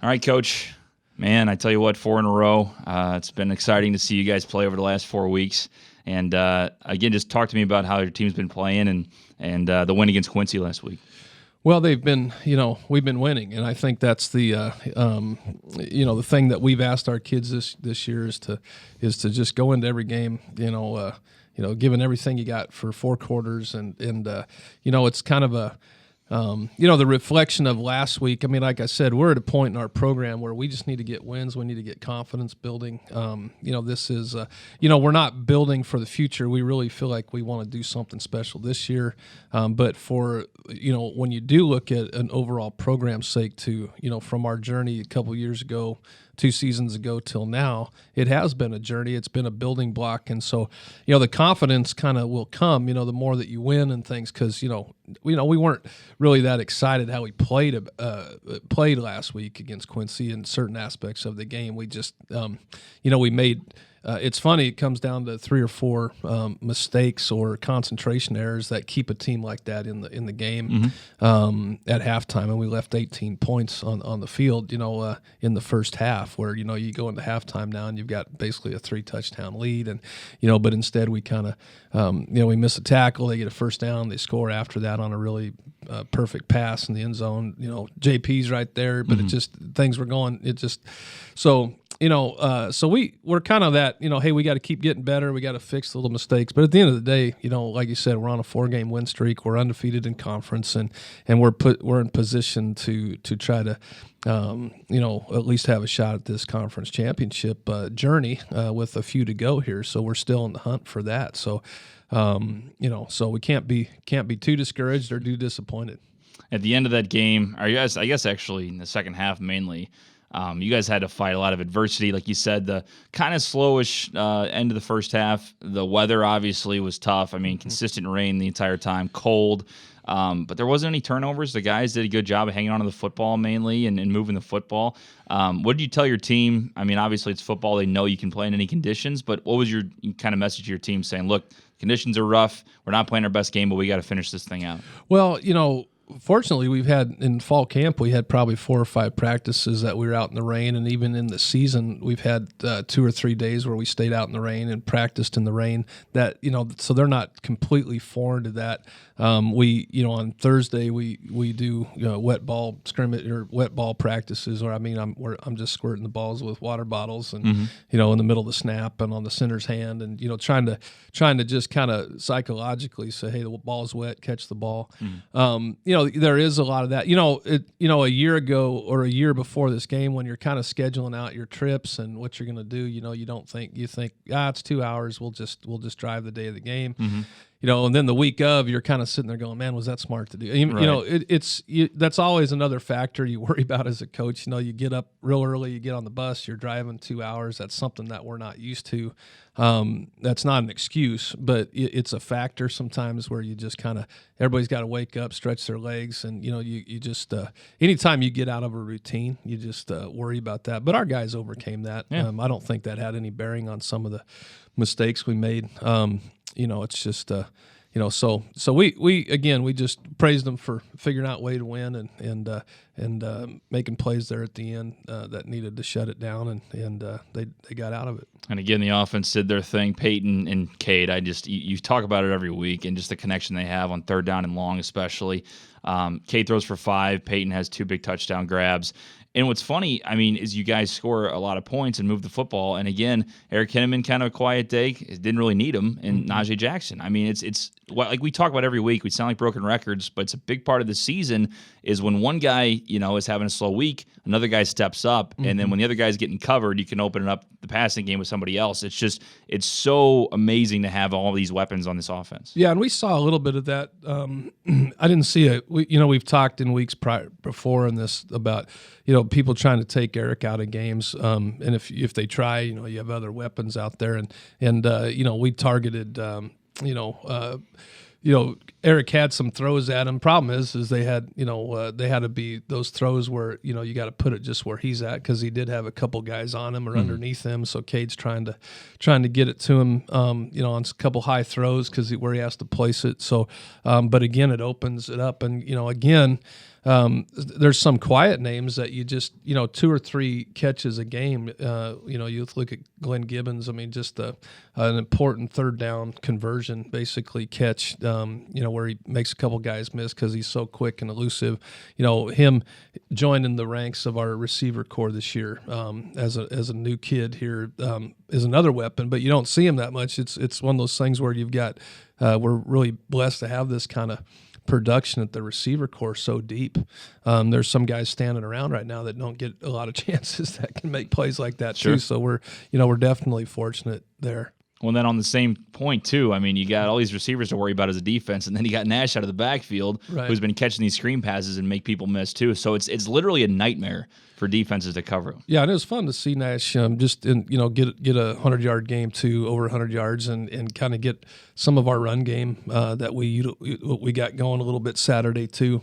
All right, Coach. Man, I tell you what, 4 in a row. It's been exciting to see you guys play over the last 4 weeks. And again, just talk to me about how your team's been playing and the win against Quincy last week. Well, they've been, we've been winning, and I think that's the, the thing that we've asked our kids this year is to just go into every game, giving everything you got for 4 quarters, and it's kind of a. The reflection of last week, I mean, like I said, we're at a point in our program where we just need to get wins. We need to get confidence building. This is, we're not building for the future. We really feel like we want to do something special this year. But for, when you do look at an overall program sake to, from our journey a couple years ago, 2 seasons ago till now, it has been a journey. It's been a building block. And so, the confidence kind of will come, the more that you win and things, because, we weren't really that excited how we played last week against Quincy in certain aspects of the game. We just, we made it's funny. It comes down to 3 or 4 mistakes or concentration errors that keep a team like that in the game at halftime, and we left 18 points on the field. In the first half, where you go into halftime now and you've got basically a 3-touchdown lead, and but instead we kind of we miss a tackle, they get a first down, they score after that on a really perfect pass in the end zone. JP's right there, but it just things were going. It just so. So we're kind of that, hey, we got to keep getting better. We got to fix the little mistakes. But at the end of the day, like you said, we're on a 4-game win streak. We're undefeated in conference, and we're in position to try to, at least have a shot at this conference championship journey with a few to go here. So we're still in the hunt for that. So, so we can't be too discouraged or too disappointed. At the end of that game, I guess actually in the second half mainly, you guys had to fight a lot of adversity. Like you said, the kind of slowish end of the first half. The weather obviously was tough. I mean, consistent rain the entire time, cold. But there wasn't any turnovers. The guys did a good job of hanging on to the football mainly and moving the football. What did you tell your team? I mean, obviously it's football. They know you can play in any conditions. But what was your kind of message to your team saying, look, conditions are rough. We're not playing our best game, but we got to finish this thing out? Well, fortunately, we've had in fall camp, we had probably 4 or 5 practices that we were out in the rain, and even in the season, we've had 2 or 3 days where we stayed out in the rain and practiced in the rain. That so they're not completely foreign to that. We on Thursday we do wet ball scrimmage or wet ball practices, or I'm just squirting the balls with water bottles and in the middle of the snap and on the center's hand, and trying to just kind of psychologically say, hey, the ball's wet, catch the ball. There is a lot of that. A year ago or a year before this game, when you're kind of scheduling out your trips and what you're going to do, you think it's 2 hours. We'll just drive the day of the game. And then the week of, you're kind of sitting there going, man, was that smart to do? That's always another factor you worry about as a coach. You get up real early, you get on the bus, you're driving 2 hours. That's something that we're not used to. That's not an excuse, but it's a factor sometimes where you just kind of, everybody's got to wake up, stretch their legs, and you just anytime you get out of a routine, you just worry about that. But our guys overcame that. Yeah. I don't think that had any bearing on some of the mistakes we made. It's just so we just praised them for figuring out a way to win and making plays there at the end that needed to shut it down, and they got out of it. And again, the offense did their thing. Peyton and Cade, you talk about it every week, and just the connection they have on 3rd down and long, especially. Cade throws for 5. Peyton has 2 big touchdown grabs. And what's funny, is you guys score a lot of points and move the football. And again, Eric Henneman, kind of a quiet day, didn't really need him. And Najee Jackson. it's like we talk about every week. We sound like broken records, but it's a big part of the season is when one guy, is having a slow week, another guy steps up. And then when the other guy's getting covered, you can open it up the passing game with somebody else. It's so amazing to have all these weapons on this offense. Yeah, and we saw a little bit of that. I didn't see it. We've talked in weeks before in this about, people trying to take Eric out of games, and if they try, you have other weapons out there, and we targeted, Eric had some throws at him. Problem is they had to be those throws where you got to put it just where he's at, because he did have a couple guys on him or underneath him. So Cade's trying to get it to him, on a couple high throws where he has to place it. So, but again, it opens it up, and again. there's some quiet names that you just, 2 or 3 catches a game. You look at Glenn Gibbons. I mean, just an important third down conversion, basically catch, where he makes a couple guys miss because he's so quick and elusive. Him joining the ranks of our receiver corps this year as a new kid here is another weapon, but you don't see him that much. It's one of those things where you've got we're really blessed to have this kind of production at the receiver corps so deep. There's some guys standing around right now that don't get a lot of chances that can make plays like that too. So we're definitely fortunate there. Well, then on the same point too, I mean, you got all these receivers to worry about as a defense, and then you got Nash out of the backfield, who's been catching these screen passes and make people miss too. So it's literally a nightmare for defenses to cover him. Yeah, and it was fun to see Nash get a 100-yard game to over 100 yards and kind of get some of our run game that we got going a little bit Saturday too.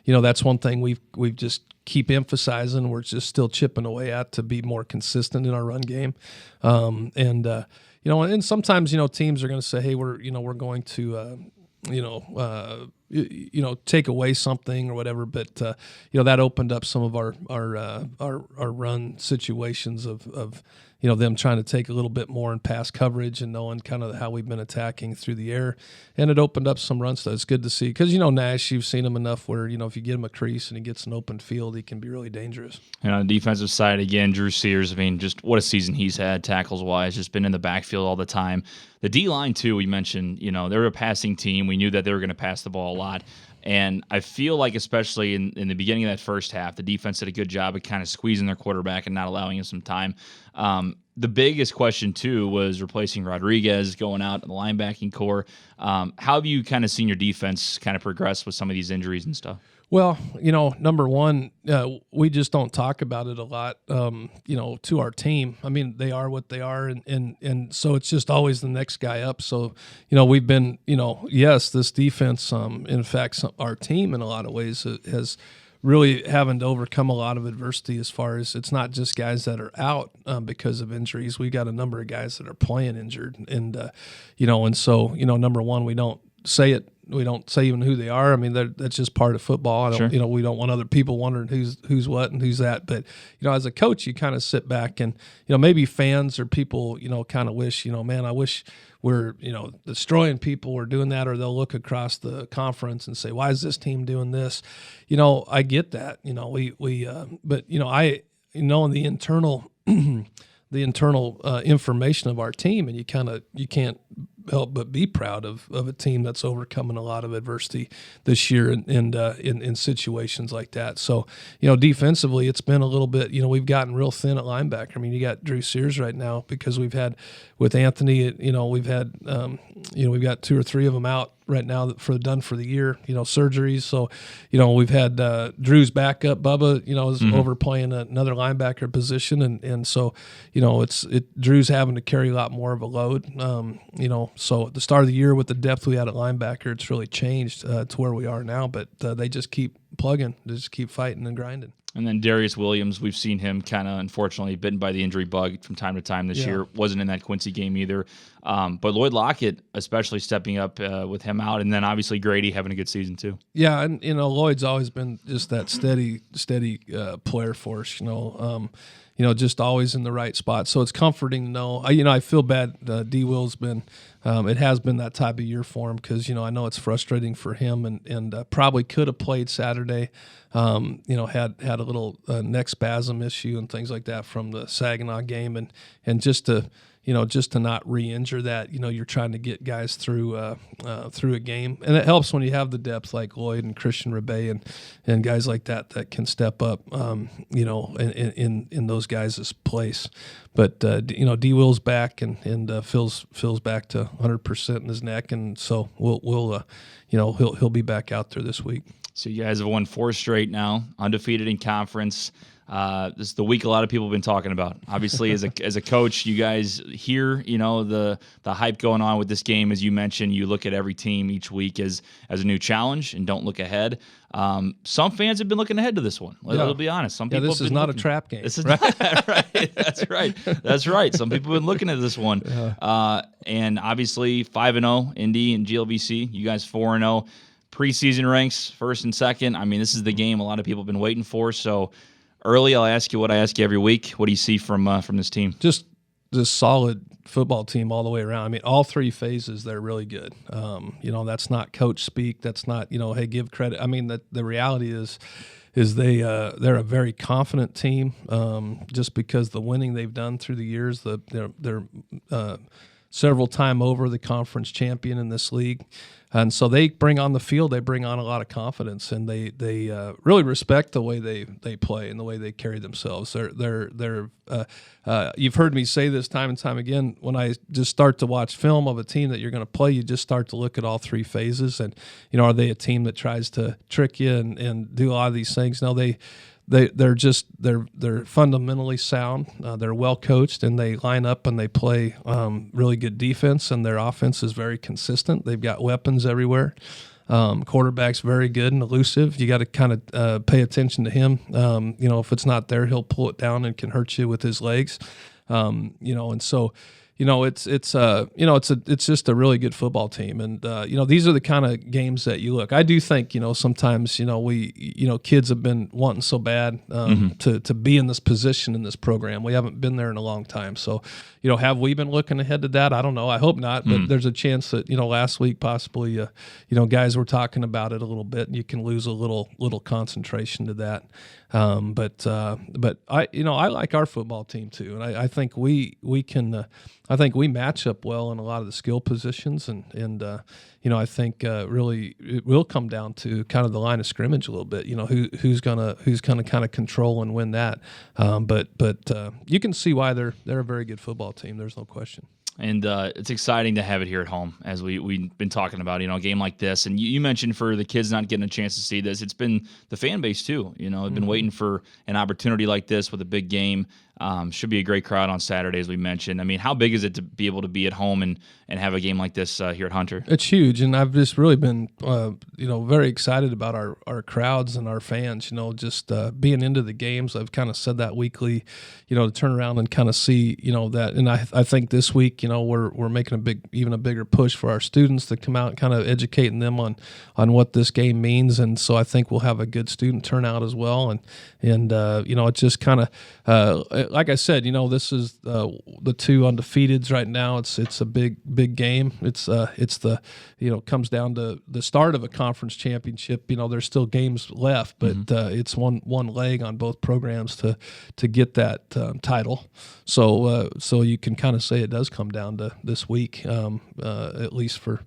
That's one thing we've just keep emphasizing. We're just still chipping away at to be more consistent in our run game, and sometimes teams are going to say, hey, we're going to take away something or whatever, but that opened up some of our run situations of them trying to take a little bit more in pass coverage and knowing kind of how we've been attacking through the air, and it opened up some run stuff. It's good to see because Nash, you've seen him enough where if you get him a crease and he gets an open field, he can be really dangerous. And on the defensive side again, Drew Sears, I mean, just what a season he's had tackles wise, just been in the backfield all the time. The D line too, we mentioned, they're a passing team. We knew that they were going to pass the ball a lot. And I feel like, especially in the beginning of that first half, the defense did a good job of kind of squeezing their quarterback and not allowing him some time. The biggest question, too, was replacing Rodriguez, going out in the linebacking core. How have you kind of seen your defense kind of progress with some of these injuries and stuff? Well, number one, we just don't talk about it a lot, to our team. I mean, they are what they are, and so it's just always the next guy up. So, we've been, yes, this defense, in fact, our team in a lot of ways has really having to overcome a lot of adversity as far as it's not just guys that are out because of injuries. We got a number of guys that are playing injured, and so number one, we don't say it. We don't say even who they are. I mean, that's just part of football. We don't want other people wondering who's what and who's that. But as a coach, you kind of sit back and maybe fans or people kind of wish man, I wish we're destroying people or doing that, or they'll look across the conference and say, why is this team doing this? I get that. But I in the internal information of our team, and you can't help but be proud of a team that's overcoming a lot of adversity this year and in situations like that. So, defensively, it's been a little bit, we've gotten real thin at linebacker. I mean, you got Drew Sears right now because we've had with Anthony, we've had, we've got 2 or 3 of them out right now done for the year, surgeries. So, we've had Drew's backup, Bubba, is overplaying another linebacker position. And so, Drew's having to carry a lot more of a load. So at the start of the year with the depth we had at linebacker, it's really changed to where we are now. But they just keep plugging, they just keep fighting and grinding. And then Darius Williams, we've seen him kind of, unfortunately, bitten by the injury bug from time to time this year. Wasn't in that Quincy game either. But Lloyd Lockett, especially stepping up with him out. And then obviously Grady having a good season too. Yeah, and, Lloyd's always been just that steady player for us, just always in the right spot. So it's comforting to know. I feel bad. D-Will's been it has been that type of year for him because, I know it's frustrating for him and probably could have played Saturday. Had a little neck spasm issue and things like that from the Saginaw game. And just to not re-injure that, you're trying to get guys through a game. And it helps when you have the depth like Lloyd and Christian Rebay and guys like that can step up, in those guys' place. But, D-Will's back and Phil's back to 100% in his neck. And so he'll be back out there this week. So you guys have won 4 straight now, undefeated in conference. This is the week a lot of people have been talking about. Obviously, as a coach, you guys hear the hype going on with this game. As you mentioned, you look at every team each week as a new challenge and don't look ahead. Some fans have been looking ahead to this one. Let's be honest. Some people this is not a trap game. This is right. That's right. That's right. Some people have been looking at this one. And obviously 5-0 Indy and GLVC. You guys 4-0. preseason ranks first and second. I mean, this is the game a lot of people have been waiting for. So early, I'll ask you what I ask you every week. What do you see from this team? Just this solid football team all the way around. I mean, all three phases, they're really good. That's not coach speak. That's not, hey, give credit. I mean, the reality is they're a very confident team, just because the winning they've done through the years. They're several time over the conference champion in this league. And so they bring on the field, they bring on a lot of confidence, and they really respect the way they play and the way they carry themselves. You've heard me say this time and time again. When I just start to watch film of a team that you're going to play, you just start to look at all three phases. And are they a team that tries to trick you and do a lot of these things? No, they're fundamentally sound. They're well coached, and they line up and they play really good defense, and their offense is very consistent. They've got weapons everywhere. Quarterback's very good and elusive. You got to kind of pay attention to him. If it's not there, he'll pull it down and can hurt you with his legs. And so. It's just a really good football team, and these are the kind of games that you look. I do think sometimes kids have been wanting so bad to be in this position in this program. We haven't been there in a long time, so have we been looking ahead to that? I don't know. I hope not, but there's a chance that last week possibly guys were talking about it a little bit, and you can lose a little concentration to that. But I like our football team too, and I think we can. I think we match up well in a lot of the skill positions, and I think really it will come down to kind of the line of scrimmage a little bit. Who's gonna kind of control and win that. But you can see why they're a very good football team. There's no question. And it's exciting to have it here at home, as we've been talking about, a game like this. And you mentioned for the kids not getting a chance to see this, it's been the fan base too. I've been waiting for an opportunity like this with a big game. Should be a great crowd on Saturday, as we mentioned. I mean, how big is it to be able to be at home and have a game like this here at Hunter? It's huge, and I've just really been, very excited about our crowds and our fans. Just being into the games. I've kind of said that weekly, to turn around and kind of see, that. And I think this week, we're making even a bigger push for our students to come out and kind of educating them on what this game means. And so I think we'll have a good student turnout as well. And it's just kind of. Like I said, this is the two undefeateds right now. It's a big game. It's the comes down to the start of a conference championship. There's still games left, but it's one leg on both programs to get that title. So you can kind of say it does come down to this week, at least for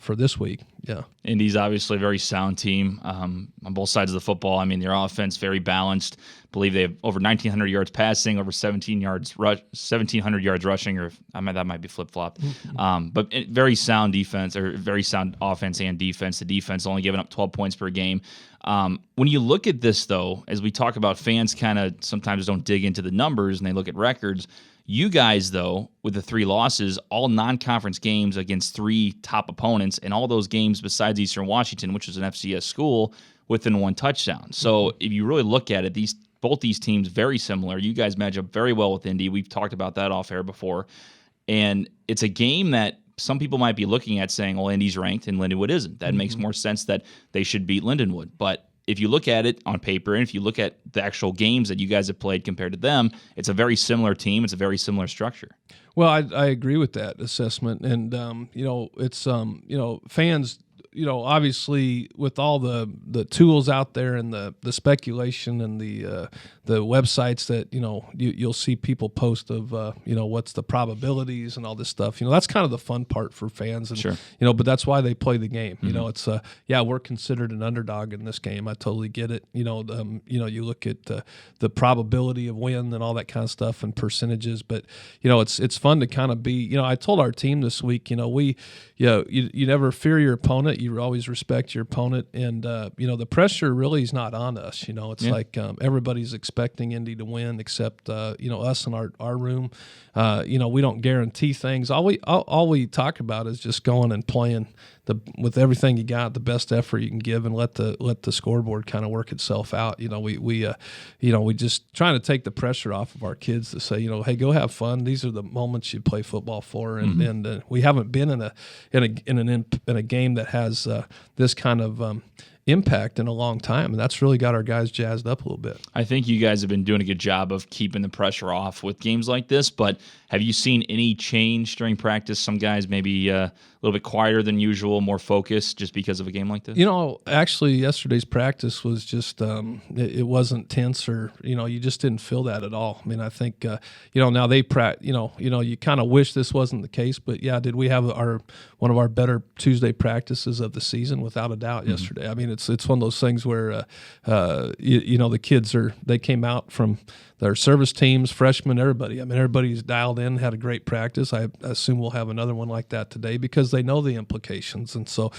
this week. Yeah. Indy's obviously a very sound team on both sides of the football. I mean, their offense very balanced. I believe they have over 1,900 yards passing, over 1,700 yards rushing, or that might be flip-flop. But very sound defense, or very sound offense and defense. The defense only giving up 12 points per game. When you look at this, though, as we talk about, fans kind of sometimes don't dig into the numbers and they look at records. You guys, though, with the 3 losses, all non-conference games against 3 top opponents, and all those games besides Eastern Washington, which is an FCS school, within 1 touchdown. So if you really look at it, both these teams very similar. You guys match up very well with Indy. We've talked about that off air before. And it's a game that some people might be looking at saying, well, Indy's ranked and Lindenwood isn't. That makes more sense that they should beat Lindenwood. But if you look at it on paper, and if you look at the actual games that you guys have played compared to them, it's a very similar team. It's a very similar structure. Well, I agree with that assessment. And, it's, fans, obviously with all the tools out there and the speculation and the websites that, you'll see people post of, what's the probabilities and all this stuff. That's kind of the fun part for fans. And, sure. But that's why they play the game. It's, we're considered an underdog in this game. I totally get it. You look at the probability of win and all that kind of stuff and percentages. But, it's fun to kind of be, I told our team this week, you never fear your opponent. You always respect your opponent. And, the pressure really is not on us. It's like everybody's expecting Indy to win except, us in our room. We don't guarantee things. All we talk about is just going and playing with everything you got, the best effort you can give, and let the scoreboard kind of work itself out. We just trying to take the pressure off of our kids to say, hey, go have fun. These are the moments you play football for, and we haven't been in a game that has has this kind of impact in a long time, and that's really got our guys jazzed up a little bit. I think you guys have been doing a good job of keeping the pressure off with games like this, but have you seen any change during practice? Some guys maybe a little bit quieter than usual, more focused just because of a game like this? Actually, yesterday's practice was just it wasn't tense, or you just didn't feel that at all. I mean, I think now they you kind of wish this wasn't the case, but yeah, did we have one of our better Tuesday practices of the season? Without a doubt, yesterday. I mean, it's one of those things where the kids they came out from their service teams, freshmen, everybody. I mean, everybody's dialed in, had a great practice. I assume we'll have another one like that today because they know the implications. And so,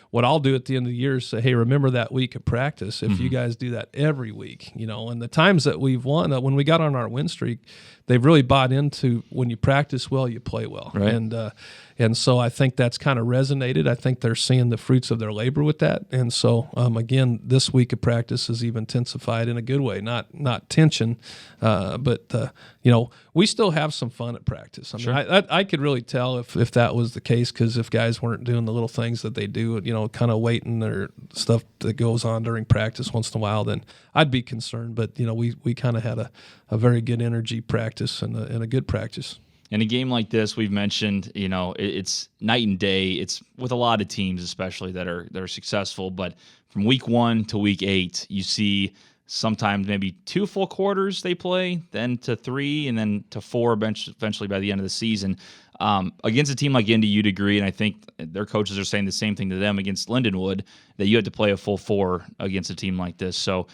what I'll do at the end of the year is say, hey, remember that week of practice. If you guys do that every week, and the times that we've won, when we got on our win streak, they've really bought into when you practice well, you play well. Right. And so I think that's kind of resonated. I think they're seeing the fruits of their labor with that. And so, again, this week of practice has even intensified in a good way, not tension, but we still have some fun at practice. I mean, sure. I could really tell if that was the case, because if guys weren't doing the little things that they do, kind of waiting or stuff that goes on during practice once in a while, then I'd be concerned. But, we kind of had a very good energy practice and a good practice. In a game like this, we've mentioned, it's night and day. It's with a lot of teams, especially that are successful. But from week 1 to week 8, you see sometimes maybe 2 full quarters they play, then to 3, and then to 4 eventually by the end of the season. Against a team like Indy, you'd agree, and I think their coaches are saying the same thing to them against Lindenwood, that you had to play a full 4 against a team like this. So,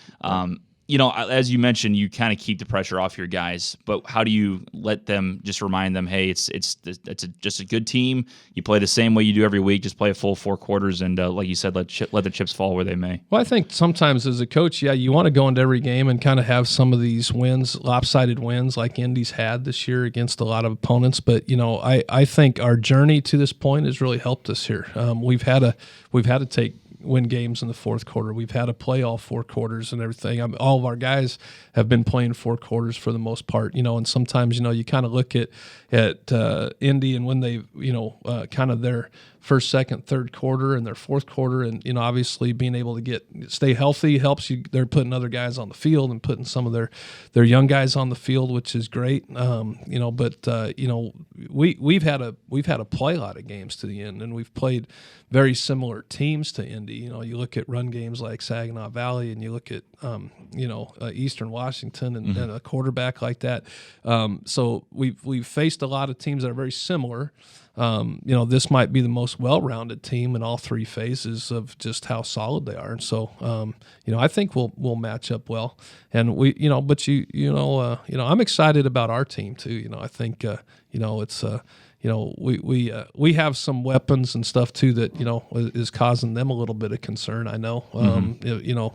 as you mentioned, you kind of keep the pressure off your guys, but how do you let them, just remind them, hey, it's just a good team. You play the same way you do every week. Just play a full 4 quarters, and like you said, let the chips fall where they may. Well, I think sometimes as a coach, you want to go into every game and kind of have some of these wins, lopsided wins like Indy's had this year against a lot of opponents. But I think our journey to this point has really helped us here. We've had to win games in the fourth quarter. We've had to play all 4 quarters and everything. All of our guys have been playing 4 quarters for the most part, and sometimes, you kind of look at Indy and when they, kind of their first, second, third quarter and their fourth quarter, and obviously being able to stay healthy helps you. They're putting other guys on the field and putting some of their young guys on the field, which is great. But we've had to play a lot of games to the end, and we've played very similar teams to Indy. You look at run games like Saginaw Valley, and you look at Eastern Washington and a quarterback like that. So we've faced a lot of teams that are very similar. This might be the most well-rounded team in all 3 phases of just how solid they are, and so I think we'll match up well. And I'm excited about our team too. I think it's we have some weapons and stuff too that is causing them a little bit of concern. I know,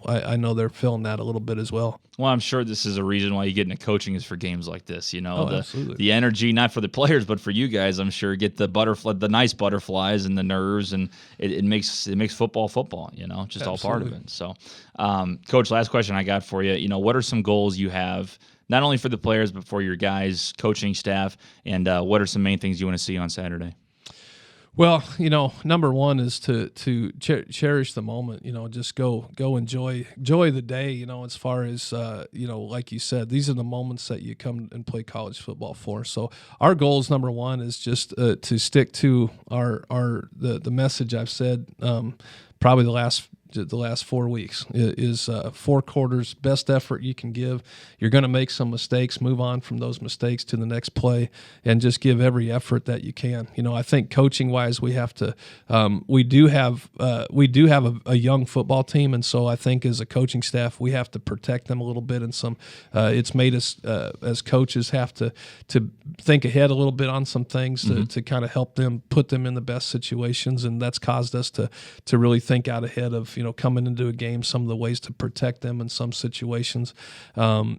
I know they're feeling that a little bit as well. Well, I'm sure this is a reason why you get into coaching is for games like this. Absolutely. The energy, not for the players, but for you guys. I'm sure get the nice butterflies and the nerves, and it makes football. Just all part of it. So, Coach, last question I got for you. What are some goals you have, not only for the players, but for your guys, coaching staff, and what are some main things you want to see on Saturday? Well, number one is to cherish the moment. Just go enjoy the day. As far as like you said, these are the moments that you come and play college football for. So our goals, number one, is just to stick to the message I've said probably the last 4 weeks is 4 quarters, best effort you can give. You're going to make some mistakes, move on from those mistakes to the next play, and just give every effort that you can. I think coaching wise, we have to, we do have a young football team. And so I think as a coaching staff, we have to protect them a little bit. And it's made us as coaches have to think ahead a little bit on some things to kind of help them, put them in the best situations. And that's caused us to really think out ahead of, coming into a game, some of the ways to protect them in some situations, but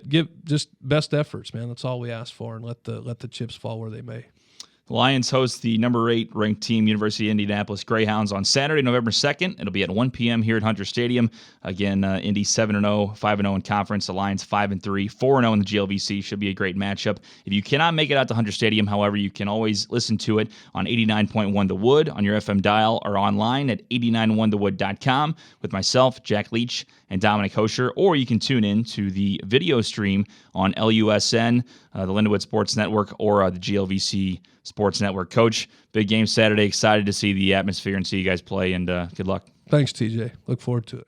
give just best efforts, man. That's all we ask for, and let the chips fall where they may. The Lions host the number 8 ranked team, University of Indianapolis Greyhounds, on Saturday, November 2nd. It'll be at 1 p.m. here at Hunter Stadium. Again, Indy 7-0, 5-0 in conference. The Lions 5-3, 4-0 in the GLVC. Should be a great matchup. If you cannot make it out to Hunter Stadium, however, you can always listen to it on 89.1 The Wood on your FM dial or online at 891thewood.com with myself, Jack Leach, and Dominic Hosher, or you can tune in to the video stream on LUSN, the Lindenwood Sports Network, or the GLVC Sports Network. Coach, big game Saturday. Excited to see the atmosphere and see you guys play, and good luck. Thanks, TJ. Look forward to it.